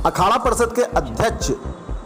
अखाड़ा परिषद के अध्यक्ष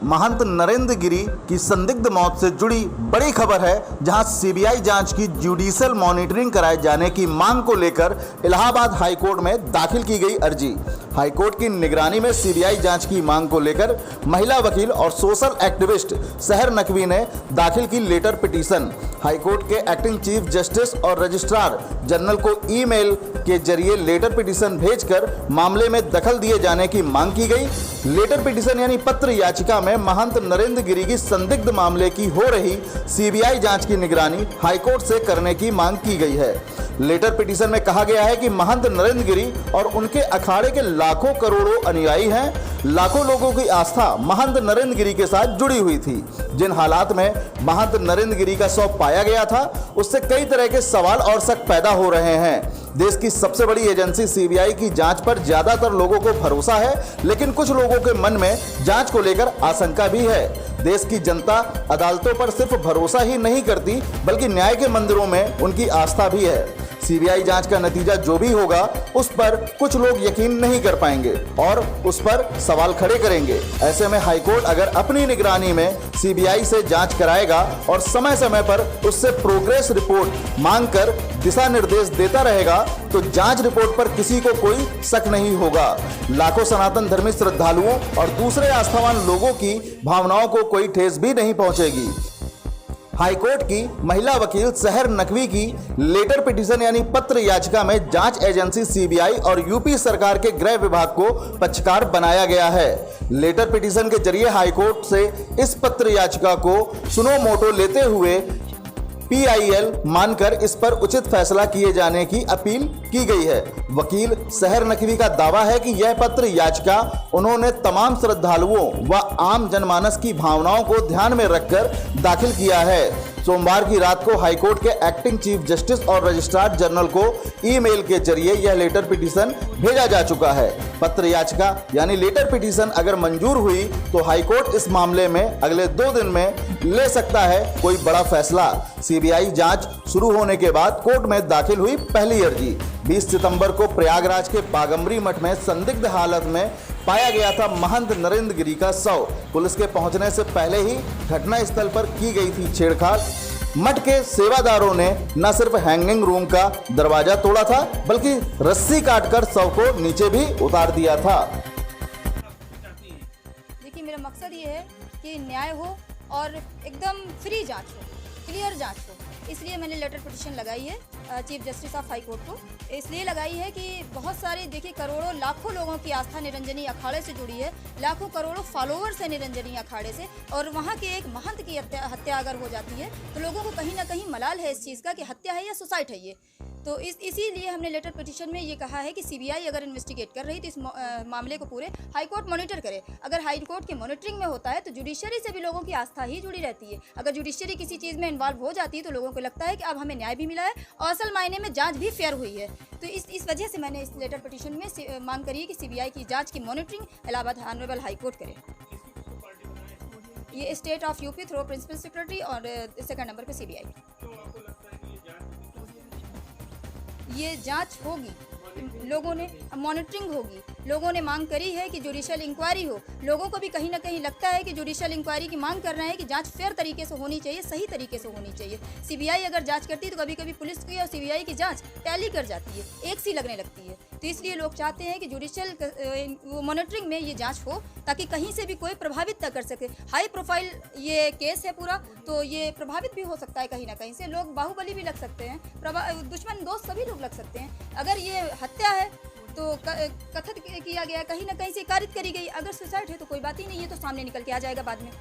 महंत नरेंद्र गिरी की संदिग्ध मौत से जुड़ी बड़ी खबर है, जहां सीबीआई जांच की जुडिशियल मॉनिटरिंग कराए जाने की मांग को लेकर इलाहाबाद हाईकोर्ट में दाखिल की गई अर्जी। हाईकोर्ट की निगरानी में सीबीआई जांच की मांग को लेकर महिला वकील और सोशल एक्टिविस्ट सहर नकवी ने दाखिल की लेटर पिटीशन। हाईकोर्ट के एक्टिंग चीफ जस्टिस और रजिस्ट्रार जनरल को ईमेल के जरिए लेटर पिटीशन भेजकर मामले में दखल दिए जाने की मांग की गई। लेटर पिटीशन यानी पत्र याचिका में महंत नरेंद्र गिरी की संदिग्ध मामले की हो रही सीबीआई जांच की निगरानी हाईकोर्ट से करने की मांग की गई है। लेटर पिटीशन में कहा गया है कि महंत नरेंद्र गिरी और उनके अखाड़े के लाखों करोड़ों अनुयायी हैं। लाखों लोगों की आस्था महंत नरेंद्र गिरी के साथ जुड़ी हुई थी। जिन हालात में महंत नरेंद्र गिरी का शव पाया गया था, उससे कई तरह के सवाल और शक पैदा हो रहे हैं। देश की सबसे बड़ी एजेंसी सीबीआई की जांच पर ज्यादातर लोगों को भरोसा है, लेकिन कुछ लोगों के मन में जांच को लेकर आशंका भी है। देश की जनता अदालतों पर सिर्फ भरोसा ही नहीं करती, बल्कि न्याय के मंदिरों में उनकी आस्था भी है। सीबीआई जांच का नतीजा जो भी होगा, उस पर कुछ लोग यकीन नहीं कर पाएंगे और उस पर सवाल खड़े करेंगे। ऐसे में हाईकोर्ट अगर अपनी निगरानी में सीबीआई से जांच कराएगा और समय समय पर उससे प्रोग्रेस रिपोर्ट मांगकर दिशा निर्देश देता रहेगा, तो जांच रिपोर्ट पर किसी को कोई शक नहीं होगा। लाखों सनातन धर्मी श्रद्धालुओं और दूसरे आस्थावान लोगों की भावनाओं को कोई ठेस भी नहीं पहुंचेगी। हाईकोर्ट की महिला वकील सहर नकवी की लेटर पिटीशन यानी पत्र याचिका में जांच एजेंसी सीबीआई और यूपी सरकार के गृह विभाग को पक्षकार बनाया गया है। लेटर पिटीशन के जरिए हाईकोर्ट से इस पत्र याचिका को सुनो मोटो लेते हुए पीआईएल मानकर इस पर उचित फैसला किए जाने की अपील की गई है। वकील सहर नकवी का दावा है कि यह पत्र याचिका उन्होंने तमाम श्रद्धालुओं व आम जनमानस की भावनाओं को ध्यान में रखकर दाखिल किया है। सोमवार की रात को हाईकोर्ट के एक्टिंग चीफ जस्टिस और रजिस्ट्रार जनरल को ईमेल के जरिए यह लेटर पिटीशन भेजा जा चुका है। पत्र याचिका यानी लेटर पिटीशन अगर मंजूर हुई तो हाईकोर्ट इस मामले में अगले 2 दिन में ले सकता है कोई बड़ा फैसला। सीबीआई जांच शुरू होने के बाद कोर्ट में दाखिल हुई पहली अर्जी। 20 सितंबर को प्रयागराज के बागमरी मठ में संदिग्ध हालत में पाया गया था महंत नरेंद्र गिरी का शव। पुलिस के पहुंचने से पहले ही घटना स्थल पर की गई थी छेड़छाड़। मठ के सेवादारों ने न सिर्फ हैंगिंग रूम का दरवाजा तोड़ा था, बल्कि रस्सी काटकर शव को नीचे भी उतार दिया था। देखिए, मेरा मकसद ये है कि न्याय हो और एकदम फ्री जांच हो, क्लियर जांच हो। इसलिए मैंने लेटर पिटीशन लगाई है chief justice of high court को। इसलिए लगाई है कि बहुत सारे, देखिए, करोड़ों लाखों लोगों की आस्था निरंजनी अखाड़े से जुड़ी है। लाखों करोड़ों फॉलोअर्स है निरंजनी अखाड़े से, और वहाँ के एक महंत की हत्या अगर हो जाती है तो लोगों को कहीं ना कहीं मलाल है इस चीज़ का कि हत्या है या सुसाइड है ये। तो इसीलिए हमने लेटर पिटीशन में ये कहा है कि सीबीआई अगर इन्वेस्टिगेट कर रही तो इस मामले को पूरे हाईकोर्ट मॉनिटर करे। अगर हाईकोर्ट के मॉनिटरिंग में होता है तो जुडिशरी से भी लोगों की आस्था ही जुड़ी रहती है। अगर जुडिशरी किसी चीज़ में इन्वॉल्व हो जाती है तो लोगों को लगता है कि अब हमें न्याय भी मिला है और असल मायने में जांच भी फेयर हुई है। तो इस वजह से मैंने इस लेटर पिटीशन में मांग करी है कि सीबीआई की जांच की मॉनिटरिंग इलाहाबाद ऑनरेबल हाईकोर्ट करे। ये state of UP through principal secretary और सेकंड नंबर पे सीबीआई। ये जांच होगी, लोगों ने मॉनिटरिंग होगी, लोगों ने मांग करी है कि जुडिशियल इंक्वायरी हो। लोगों को भी कहीं ना कहीं लगता है कि जुडिशियल इंक्वायरी की मांग कर रहे हैं कि जांच फेयर तरीके से होनी चाहिए, सही तरीके से होनी चाहिए। सीबीआई अगर जांच करती है तो कभी कभी पुलिस की और सीबीआई की जांच टैली कर जाती है, एक सी लगने लगती है। तो इसलिए लोग चाहते हैं कि जुडिशियल मॉनिटरिंग में ये जांच हो, ताकि कहीं से भी कोई प्रभावित न कर सके। हाई प्रोफाइल ये केस है पूरा, तो ये प्रभावित भी हो सकता है कहीं ना कहीं से। लोग बाहुबली भी लग सकते हैं, दुश्मन दोस्त सभी लोग लग सकते हैं। अगर ये हत्या है तो कथित किया गया, कहीं ना कहीं से कारित करी गई। अगर सुसाइड है तो कोई बात ही नहीं, ये तो सामने निकल के आ जाएगा बाद में।